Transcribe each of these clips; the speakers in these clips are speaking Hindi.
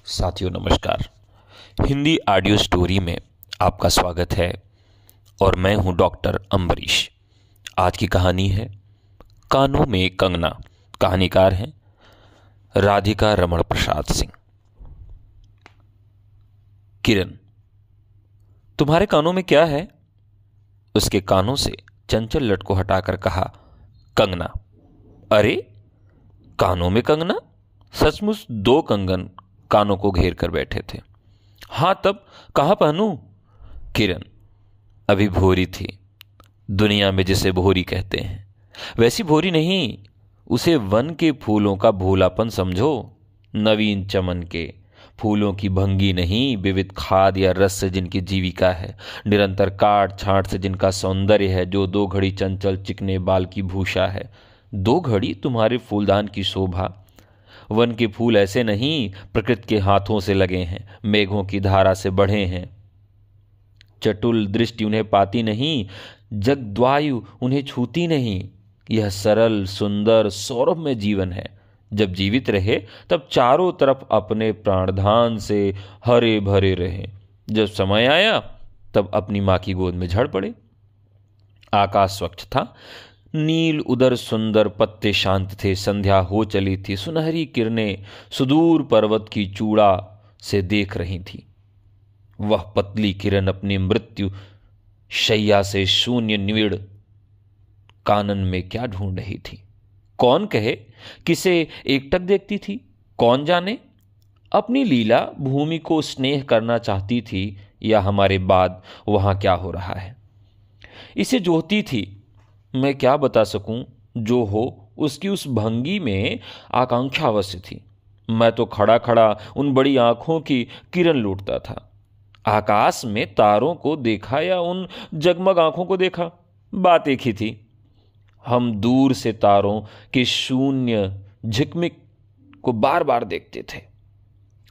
साथियों नमस्कार। हिंदी ऑडियो स्टोरी में आपका स्वागत है और मैं हूं डॉक्टर अम्बरीश। आज की कहानी है कानों में कंगना। कहानीकार हैं राधिका रमण प्रसाद सिंह। किरण, तुम्हारे कानों में क्या है? उसके कानों से चंचल लट को हटाकर कहा, कंगना। अरे, कानों में कंगना? सचमुच 2 कंगन कानों को घेर कर बैठे थे। हां, तब कहां पहनूं? किरण, अभी भोरी थी। दुनिया में जिसे भोरी कहते हैं वैसी भोरी नहीं, उसे वन के फूलों का भोलापन समझो। नवीन चमन के फूलों की भंगी नहीं, विविध खाद या रस से जिनकी जीविका है, निरंतर काट छांट से जिनका सौंदर्य है, जो 2 घड़ी चंचल चिकने बाल की भूषा है, 2 घड़ी तुम्हारे फूलदान की शोभा। वन के फूल ऐसे नहीं, प्रकृति के हाथों से लगे हैं, मेघों की धारा से बढ़े हैं। चटुल दृष्टि उन्हें पाती नहीं, जगद्वायु उन्हें छूती नहीं। यह सरल सुंदर सौरभ में जीवन है। जब जीवित रहे तब चारों तरफ अपने प्राणधान से हरे भरे रहे। जब समय आया तब अपनी मां की गोद में झड़ पड़े। आकाश स्वच्छ था, नील उदर सुंदर, पत्ते शांत थे। संध्या हो चली थी, सुनहरी किरणें सुदूर पर्वत की चूड़ा से देख रही थी। वह पतली किरण अपनी मृत्यु शैया से शून्य निविड़ कानन में क्या ढूंढ रही थी? कौन कहे किसे एकटक देखती थी? कौन जाने अपनी लीला भूमि को स्नेह करना चाहती थी या हमारे बाद वहां क्या हो रहा है इसे जोहती थी। मैं क्या बता सकूं, जो हो उसकी उस भंगी में आकांक्षा अवश्य थी। मैं तो खड़ा खड़ा उन बड़ी आंखों की किरण लूटता था। आकाश में तारों को देखा या उन जगमग आंखों को देखा, बात एक ही थी। हम दूर से तारों के शून्य झिकमिक को बार बार देखते थे,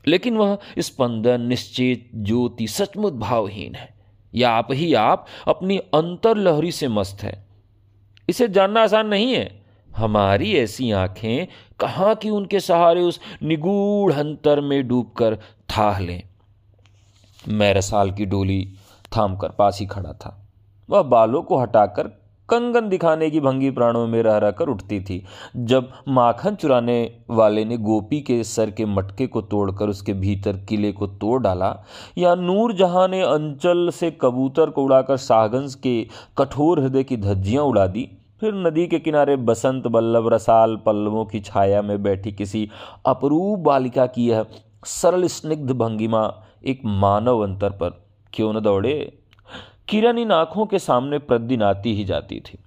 लेकिन वह स्पंदन निश्चित ज्योति सचमुच भावहीन है, या आप ही आप अपनी अंतर लहरी से मस्त है। इसे जानना आसान नहीं है। हमारी ऐसी आंखें कहां कि उनके सहारे उस निगूढ़ अंतर में डूबकर थाह लें। मैं रसाल की डोली थामकर पास ही खड़ा था। वह बालों को हटाकर कंगन दिखाने की भंगी प्राणों में रह रहकर उठती थी। जब माखन चुराने वाले ने गोपी के सर के मटके को तोड़कर उसके भीतर किले को तोड़ डाला, या नूरजहां ने अंचल से कबूतर को उड़ाकर शाहगंज के कठोर हृदय की धज्जियां उड़ा दी, फिर नदी के किनारे बसंत बल्लभ रसाल पल्लवों की छाया में बैठी किसी अपरूप बालिका की यह सरल स्निग्ध भंगिमा एक मानव अंतर पर क्यों न दौड़े? किरण इन आंखों के सामने प्रतिदिन आती ही जाती थी।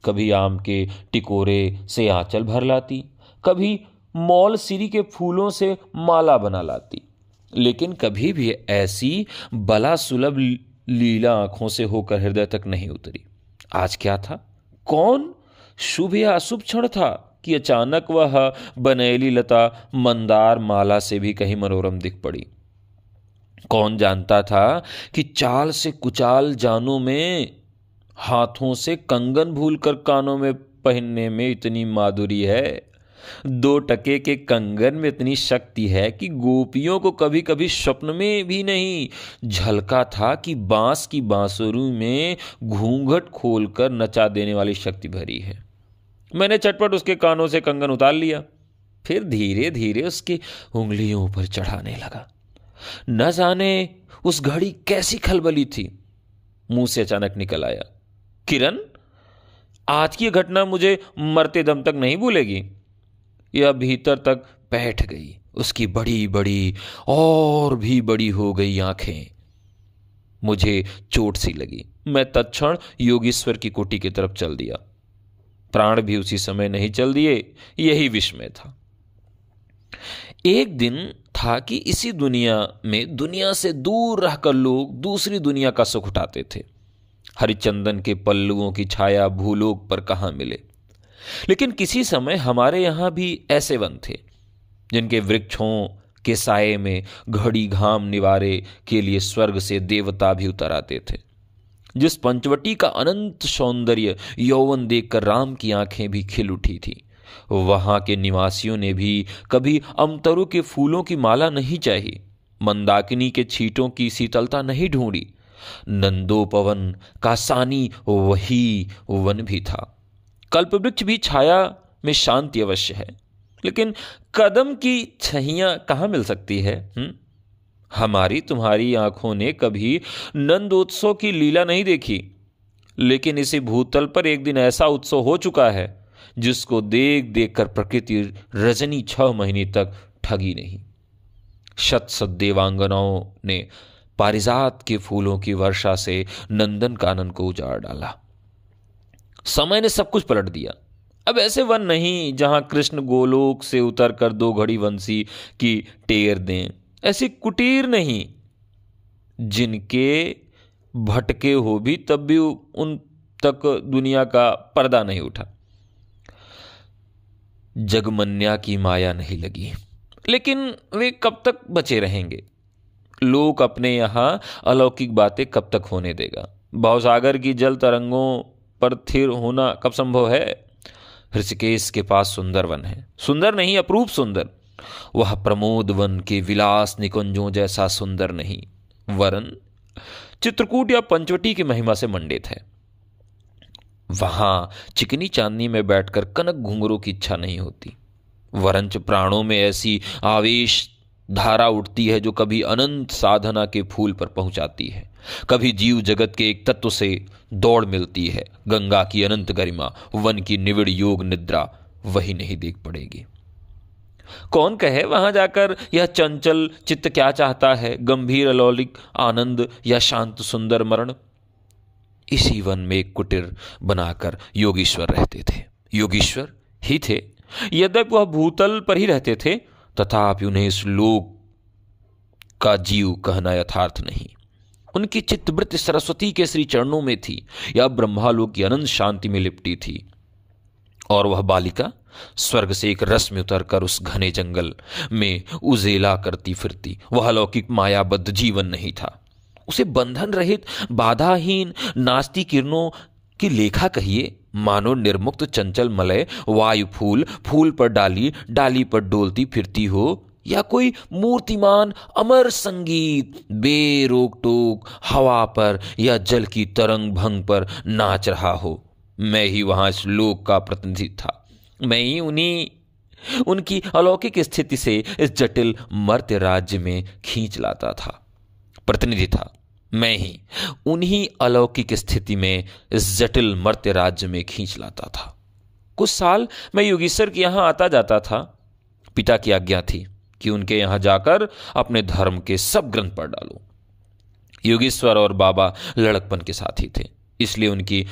कभी आम के टिकोरे से आंचल भर लाती, कभी मौल सिरी के फूलों से माला बना लाती, लेकिन कभी भी ऐसी बला सुलभ लीला आंखों से होकर हृदय तक नहीं उतरी। आज क्या था? कौन शुभ या अशुभ क्षण था कि अचानक वह बनेली लता मंदार माला से भी कहीं मनोरम दिख पड़ी? कौन जानता था कि चाल से कुचाल जानों में हाथों से कंगन भूलकर कानों में पहनने में इतनी माधुरी है? 2 टके के कंगन में इतनी शक्ति है कि गोपियों को कभी कभी स्वप्न में भी नहीं झलका था कि बांस की बांसुरी में घूंघट खोलकर नचा देने वाली शक्ति भरी है। मैंने चटपट उसके कानों से कंगन उतार लिया, फिर धीरे धीरे उसकी उंगलियों पर चढ़ाने लगा। न जाने उस घड़ी कैसी खलबली थी। मुंह से अचानक निकल आया, किरण, आज की घटना मुझे मरते दम तक नहीं भूलेगी। यह भीतर तक बैठ गई। उसकी बड़ी बड़ी और भी बड़ी हो गई आंखें। मुझे चोट सी लगी। मैं तत्क्षण योगीश्वर की कुटी की तरफ चल दिया। प्राण भी उसी समय नहीं चल दिए। यही विस्मय था। एक दिन था कि इसी दुनिया में दुनिया से दूर रहकर लोग दूसरी दुनिया का सुख उठाते थे। हरिचंदन के पल्लुओं की छाया भूलोक पर कहां मिले, लेकिन किसी समय हमारे यहां भी ऐसे वन थे जिनके वृक्षों के साये में घड़ी घाम निवारे के लिए स्वर्ग से देवता भी उतर आते थे। जिस पंचवटी का अनंत सौंदर्य यौवन देखकर राम की आंखें भी खिल उठी थी। वहां के निवासियों ने भी कभी अमतरू के फूलों की माला नहीं चाही, मंदाकिनी के छींटों की शीतलता नहीं ढूंढी। नंदोपवन का सानी वही वन भी था। कल्पवृक्ष भी छाया में शांति अवश्य है, लेकिन कदम की छहियां कहाँ मिल सकती है? हमारी तुम्हारी आंखों ने कभी नंदोत्सव की लीला नहीं देखी, लेकिन इसी भूतल पर एक दिन ऐसा उत्सव हो चुका है जिसको देख देख कर प्रकृति रजनी 6 महीने तक ठगी नहीं। शत शत देवांगनाओं ने पारिजात के फूलों की वर्षा से नंदन कानन को उजाड़ डाला। समय ने सब कुछ पलट दिया। अब ऐसे वन नहीं जहां कृष्ण गोलोक से उतर कर 2 घड़ी वंशी की टेर दें, ऐसे कुटीर नहीं जिनके भटके हो भी तब भी उन तक दुनिया का पर्दा नहीं उठा। जगमन्या की माया नहीं लगी, लेकिन वे कब तक बचे रहेंगे? लोक अपने यहां अलौकिक बातें कब तक होने देगा? भवसागर की जल तरंगों पर थिर होना कब संभव है? ऋषिकेश के पास सुंदर वन है, सुंदर नहीं अपूर्व सुंदर। वह प्रमोद वन के विलास निकुंजों जैसा सुंदर नहीं, वरन चित्रकूट या पंचवटी की महिमा से मंडित है। वहां चिकनी चांदनी में बैठकर कनक घुंघरू की इच्छा नहीं होती, वरंच प्राणों में ऐसी आवेश धारा उठती है जो कभी अनंत साधना के फूल पर पहुंचाती है, कभी जीव जगत के एक तत्व से दौड़ मिलती है। गंगा की अनंत गरिमा, वन की निविड़ योग निद्रा वही नहीं देख पड़ेगी। कौन कहे वहां जाकर यह चंचल चित्त क्या चाहता है, गंभीर अलौकिक आनंद या शांत सुंदर मरण? इसी वन में एक कुटीर बनाकर योगीश्वर रहते थे। योगीश्वर ही थे, यद्यपि वह भूतल पर ही रहते थे, तथापि उन्हें इस लोक का जीव कहना यथार्थ नहीं। उनकी चित्तवृत्ति सरस्वती के श्री चरणों में थी या ब्रह्मालोक की अनंत शांति में लिपटी थी, और वह बालिका स्वर्ग से एक रस में उतरकर उस घने जंगल में उजेला करती फिरती। वह अलौकिक मायाबद्ध जीवन नहीं था, उसे बंधन रहित बाधाहीन नास्ती किरणों की लेखा कहिए, मानो निर्मुक्त चंचल मलय वायु फूल फूल पर डाली डाली पर डोलती फिरती हो, या कोई मूर्तिमान अमर संगीत बेरोक टोक हवा पर या जल की तरंग भंग पर नाच रहा हो। मैं ही वहां इस लोक का प्रतिनिधि था, मैं ही उनकी अलौकिक स्थिति से इस जटिल मर्त्य राज्य में खींच लाता था। प्रतिनिधि था मैं ही, उन्हीं अलौकिक स्थिति में इस जटिल मर्त्य राज्य में खींच लाता था। कुछ साल मैं योगीश्वर के यहां आता जाता था। पिता की आज्ञा थी कि उनके यहां जाकर अपने धर्म के सब ग्रंथ पढ़ डालो। योगेश्वर और बाबा लड़कपन के साथी थे, इसलिए उनकी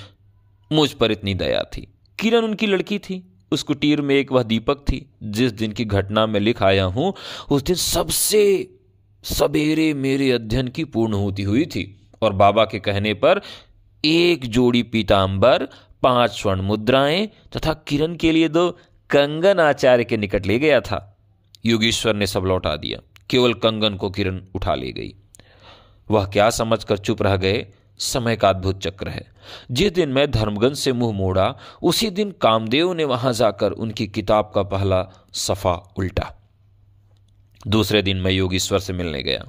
मुझ पर इतनी दया थी। किरण उनकी लड़की थी। उस कुटीर में एक वह दीपक थी। जिस दिन की घटना में लिख आया हूं, उस दिन सबसे सवेरे मेरे अध्ययन की पूर्णहुति हुई थी, और बाबा के कहने पर 1 जोड़ी पीतांबर, 5 स्वर्ण मुद्राएं तथा किरण के लिए 2 कंगन आचार्य के निकट ले गया था। योगेश्वर ने सब लौटा दिया, केवल कंगन को किरण उठा ले गई। वह क्या समझकर चुप रह गए, समय का अद्भुत चक्र है। जिस दिन मैं धर्मगंज से मुंह मोड़ा, उसी दिन कामदेव ने वहां जाकर उनकी किताब का पहला सफा उल्टा। दूसरे दिन मैं योगीश्वर से मिलने गया।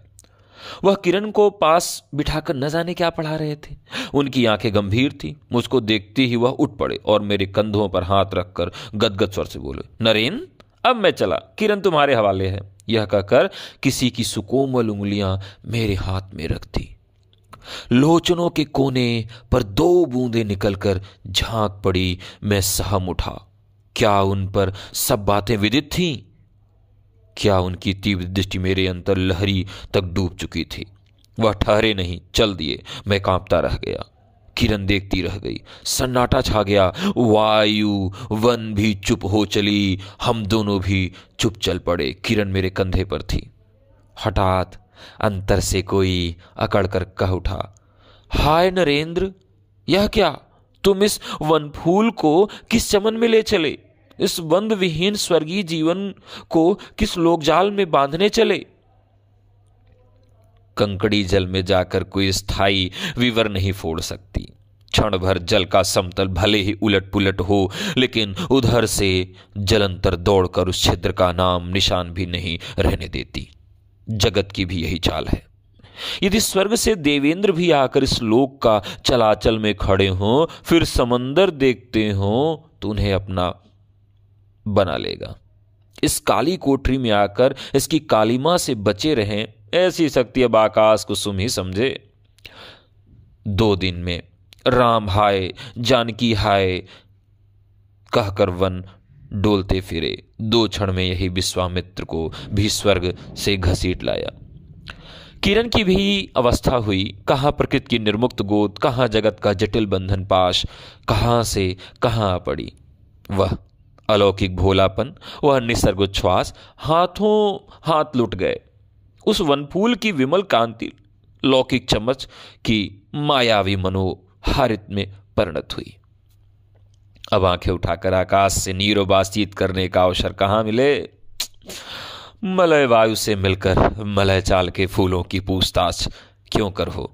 वह किरण को पास बिठाकर न जाने क्या पढ़ा रहे थे। उनकी आंखें गंभीर थी। मुझको देखते ही वह उठ पड़े और मेरे कंधों पर हाथ रखकर गदगद स्वर से बोले, नरेन, अब मैं चला, किरण तुम्हारे हवाले है। यह कहकर किसी की सुकोमल उंगलियां मेरे हाथ में रख दी। लोचनों के कोने पर 2 बूंदें निकलकर झांक पड़ी। मैं सहम उठा। क्या उन पर सब बातें विदित थीं? क्या उनकी तीव्र दृष्टि मेरे अंतर लहरी तक डूब चुकी थी? वह ठहरे नहीं, चल दिए। मैं कांपता रह गया। किरण देखती रह गई। सन्नाटा छा गया। वायु वन भी चुप हो चली। हम दोनों भी चुप चल पड़े। किरण मेरे कंधे पर थी। हठात अंतर से कोई अकड़ कर कह उठा, हाय नरेंद्र, यह क्या? तुम इस वन फूल को किस चमन में ले चले? इस बंध विहीन स्वर्गीय जीवन को किस लोकजाल में बांधने चले? कंकड़ी जल में जाकर कोई स्थायी विवर नहीं फोड़ सकती। क्षण भर जल का समतल भले ही उलट पुलट हो, लेकिन उधर से जलंतर दौड़कर उस छिद्र का नाम निशान भी नहीं रहने देती। जगत की भी यही चाल है। यदि स्वर्ग से देवेंद्र भी आकर इस लोक का चलाचल में खड़े हों, फिर समंदर देखते हों, तो उन्हें अपना बना लेगा। इस काली कोठरी में आकर इसकी कालिमा से बचे रहें, ऐसी शक्ति अब आकाश कुसुम ही समझे। 2 दिन में राम हाय जानकी हाय कहकर वन डोलते फिरे। 2 क्षण में यही विश्वामित्र को भी स्वर्ग से घसीट लाया। किरण की भी अवस्था हुई। कहाँ प्रकृति की निर्मुक्त गोद, कहाँ जगत का जटिल बंधन पाश, कहाँ से कहाँ आ पड़ी। वह अलौकिक भोलापन, वह निसर्ग उच्छ्वास हाथों हाथ लुट गए। उस वनफूल की विमल कांति लौकिक चमच की मायावी मनोहारित में परिणत हुई। अब आंखें उठाकर आकाश से नीरो बातचीत करने का अवसर कहाँ मिले। मलय वायु से मिलकर मलय चाल के फूलों की पूछताछ क्यों कर हो।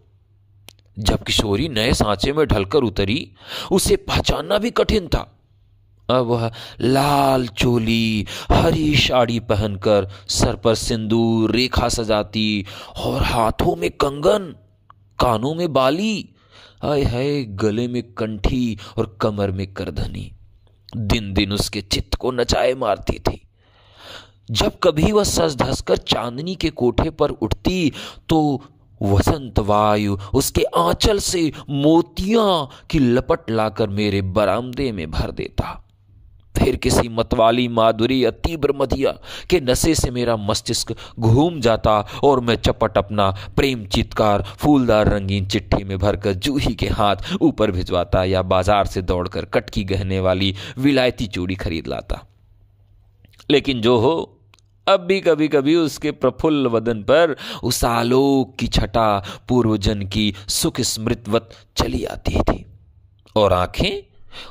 जब किशोरी नए सांचे में ढलकर उतरी, उसे पहचानना भी कठिन था। अब वह लाल चोली हरी साड़ी पहनकर सर पर सिंदूर रेखा सजाती और हाथों में कंगन, कानों में बाली, हाय हाय गले में कंठी और कमर में करधनी दिन दिन उसके चित्त को नचाए मारती थी। जब कभी वह सज धसकर चांदनी के कोठे पर उठती तो वसंत वायु उसके आंचल से मोतियां की लपट लाकर मेरे बरामदे में भर देता। फिर किसी मतवाली माधुरी या तीव्र मदिया के नशे से मेरा मस्तिष्क घूम जाता और मैं चपट अपना प्रेम चित्कार फूलदार रंगीन चिट्ठी में भरकर जूही के हाथ ऊपर भिजवाता या बाजार से दौड़कर कटकी गहने वाली विलायती चूड़ी खरीद लाता। लेकिन जो हो, अब भी कभी कभी उसके प्रफुल्ल वदन पर उस आलोक की छटा पूर्वजन की सुख स्मृतवत चली आती थी और आंखें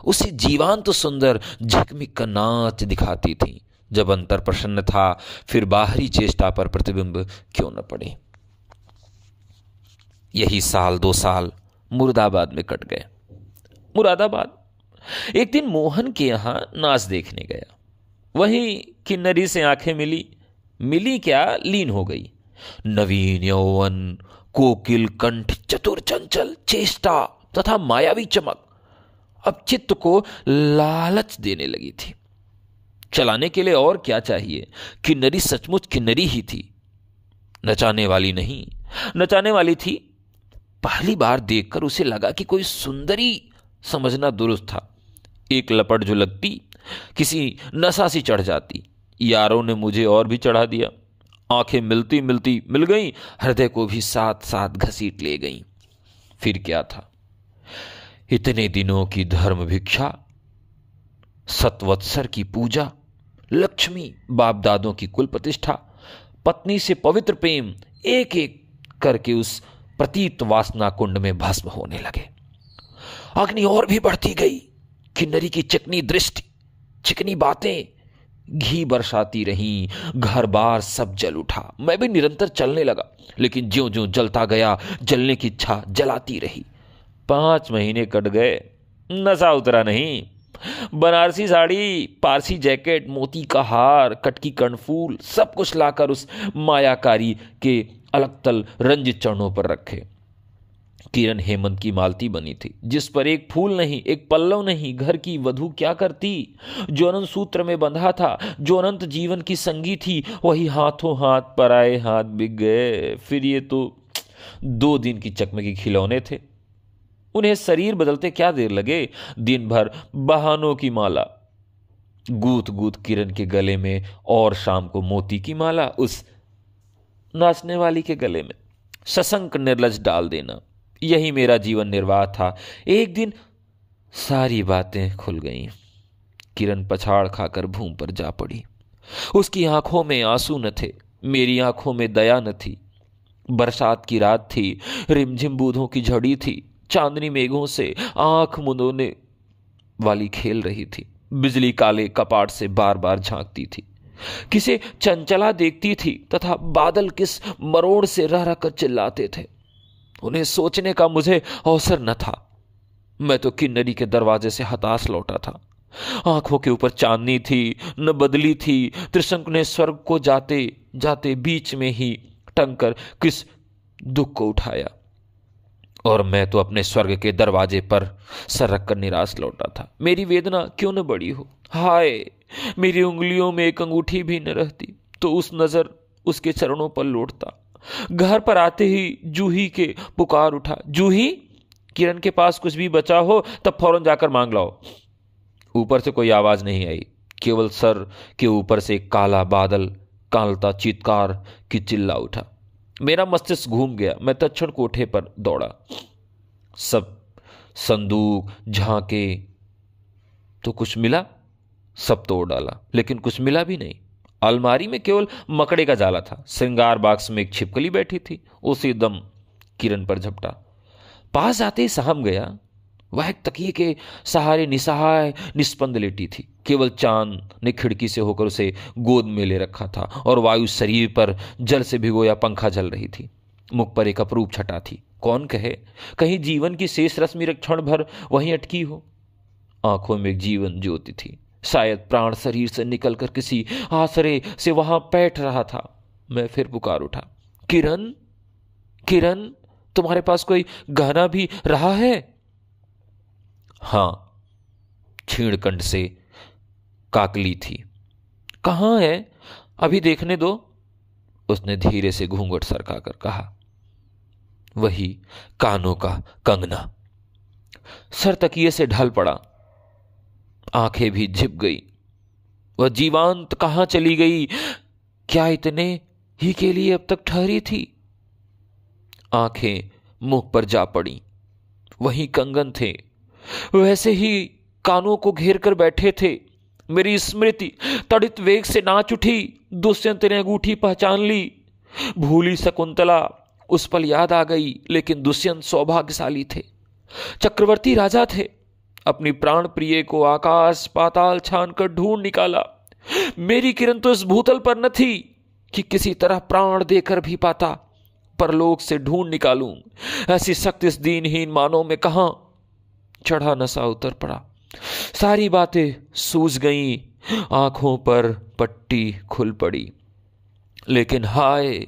उसे जीवांत सुंदर झिकमिक का नाच दिखाती थी। जब अंतर प्रसन्न था, फिर बाहरी चेष्टा पर प्रतिबिंब क्यों न पड़े। यही 1-2 साल मुरादाबाद में कट गए। मुरादाबाद एक दिन मोहन के यहां नाच देखने गया। वही किन्नरी से आंखें मिली क्या, लीन हो गई। नवीन यौवन, कोकिल कंठ, चतुर चंचल चेष्टा तथा मायावी चमक अब चित्त को लालच देने लगी थी। चलाने के लिए और क्या चाहिए। किन्नरी सचमुच किन्नरी ही थी, नचाने वाली नहीं। नचाने वाली थी। पहली बार देखकर उसे लगा कि कोई सुंदरी समझना दुरुस्त था। एक लपट जो लगती किसी नशा सी चढ़ जाती। यारों ने मुझे और भी चढ़ा दिया। आंखें मिलती मिलती मिल गईं, हृदय को भी साथ साथ घसीट ले गईं। फिर क्या था, इतने दिनों की धर्म भिक्षा, सतवत्सर की पूजा, लक्ष्मी बाप दादों की कुल प्रतिष्ठा, पत्नी से पवित्र प्रेम एक एक करके उस प्रतीत वासना कुंड में भस्म होने लगे। अग्नि और भी बढ़ती गई। किन्नरी की चिकनी दृष्टि, चिकनी बातें घी बरसाती रहीं। घर बार सब जल उठा। मैं भी निरंतर चलने लगा, लेकिन ज्यों ज्यों जलता गया, जलने की इच्छा जलाती रही। 5 महीने कट गए, नशा उतरा नहीं। बनारसी साड़ी, पारसी जैकेट, मोती का हार, कटकी कर्णफूल सब कुछ लाकर उस मायाकारी के अलग तल रंजित चरणों पर रखे। किरण हेमंत की मालती बनी थी, जिस पर एक फूल नहीं, एक पल्लव नहीं। घर की वधू क्या करती। जो अनंत सूत्र में बंधा था, जो अनंत जीवन की संगी थी, वही हाथों हाथ पराए हाथ बिक गए। फिर ये तो 2 दिन की चकमकी खिलौने थे। उन्हें शरीर बदलते क्या देर लगे। दिन भर बहानों की माला गूथ गूथ किरण के गले में और शाम को मोती की माला उस नाचने वाली के गले में सशंक निर्लज डाल देना। यही मेरा जीवन निर्वाह था। एक दिन सारी बातें खुल गईं। किरण पछाड़ खाकर भूमि पर जा पड़ी। उसकी आंखों में आंसू न थे, मेरी आंखों में दया न थी। बरसात की रात थी, रिमझिम बूंदों की झड़ी थी। चांदनी मेघों से आंख मुंदोने वाली खेल रही थी। बिजली काले कपाट से बार बार झांकती थी। किसे चंचला देखती थी तथा बादल किस मरोड़ से रह रह कर चिल्लाते थे। उन्हें सोचने का मुझे अवसर न था। मैं तो किन्नरी के दरवाजे से हताश लौटा था। आंखों के ऊपर चांदनी थी, न बदली थी। त्रिशंकु ने स्वर्ग को जाते जाते बीच में ही टंग कर किस दुख को उठाया, और मैं तो अपने स्वर्ग के दरवाजे पर सर रखकर निराश लौटा था। मेरी वेदना क्यों न बड़ी हो। हाय, मेरी उंगलियों में एक अंगूठी भी न रहती तो उस नजर उसके चरणों पर लौटता। घर पर आते ही जूही के पुकार उठा, जूही, किरण के पास कुछ भी बचा हो तब फौरन जाकर मांग लाओ। ऊपर से कोई आवाज नहीं आई, केवल सर के ऊपर से एक काला बादल कालता चीत्कार की चिल्ला उठा। मेरा मस्तिष्क घूम गया। मैं तत्क्षण कोठे पर दौड़ा। सब संदूक झांके तो कुछ मिला, सब तोड़ डाला, लेकिन कुछ मिला भी नहीं। अलमारी में केवल मकड़े का जाला था। श्रृंगार बॉक्स में एक छिपकली बैठी थी। उसी दम किरण पर झपटा। पास आते ही सहम गया। वह एक तकिए के सहारे निसहाय निस्पंद लेटी थी। केवल चांद ने खिड़की से होकर उसे गोद में ले रखा था और वायु शरीर पर जल से भिगोया पंखा चल रही थी। मुख पर एक अपरूप छटा थी। कौन कहे, कहीं जीवन की शेष रश्मि क्षण भर वहीं अटकी हो। आंखों में एक जीवन ज्योति थी। शायद प्राण शरीर से निकलकर किसी आसरे से वहां बैठ रहा था। मैं फिर पुकार उठा, किरण, किरण, तुम्हारे पास कोई गहना भी रहा है? हां, छीणकंठ से काकली थी। कहां है? अभी देखने दो। उसने धीरे से घूंघट सरकाकर कहा। वही कानों का कंगना। सर तकिए से ढल पड़ा। आंखें भी झिप गई। वह जीवांत कहां चली गई? क्या इतने ही के लिए अब तक ठहरी थी? आंखें मुख पर जा पड़ी। वही कंगन थे, वैसे ही कानों को घेर कर बैठे थे। मेरी स्मृति तड़ित वेग से नाच उठी। दुष्यंत ने अंगूठी पहचान ली। भूली शकुंतला उस पल याद आ गई। लेकिन दुष्यंत सौभाग्यशाली थे, चक्रवर्ती राजा थे। अपनी प्राण प्रिय को आकाश पाताल छान कर ढूंढ निकाला। मेरी किरण तो इस भूतल पर न थी कि किसी तरह प्राण देकर भी पाता परलोक से ढूंढ निकालूं। ऐसी शक्ति इस दीनहीन मानव में कहां? चढ़ा नशा उतर पड़ा। सारी बातें सूझ गईं। आंखों पर पट्टी खुल पड़ी। लेकिन हाय,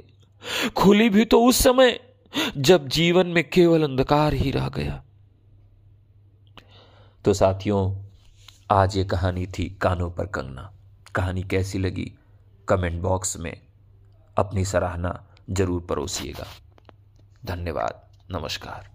खुली भी तो उस समय जब जीवन में केवल अंधकार ही रह गया। तो साथियों, आज ये कहानी थी कानों पर कंगना। कहानी कैसी लगी कमेंट बॉक्स में अपनी सराहना जरूर परोसिएगा। धन्यवाद। नमस्कार।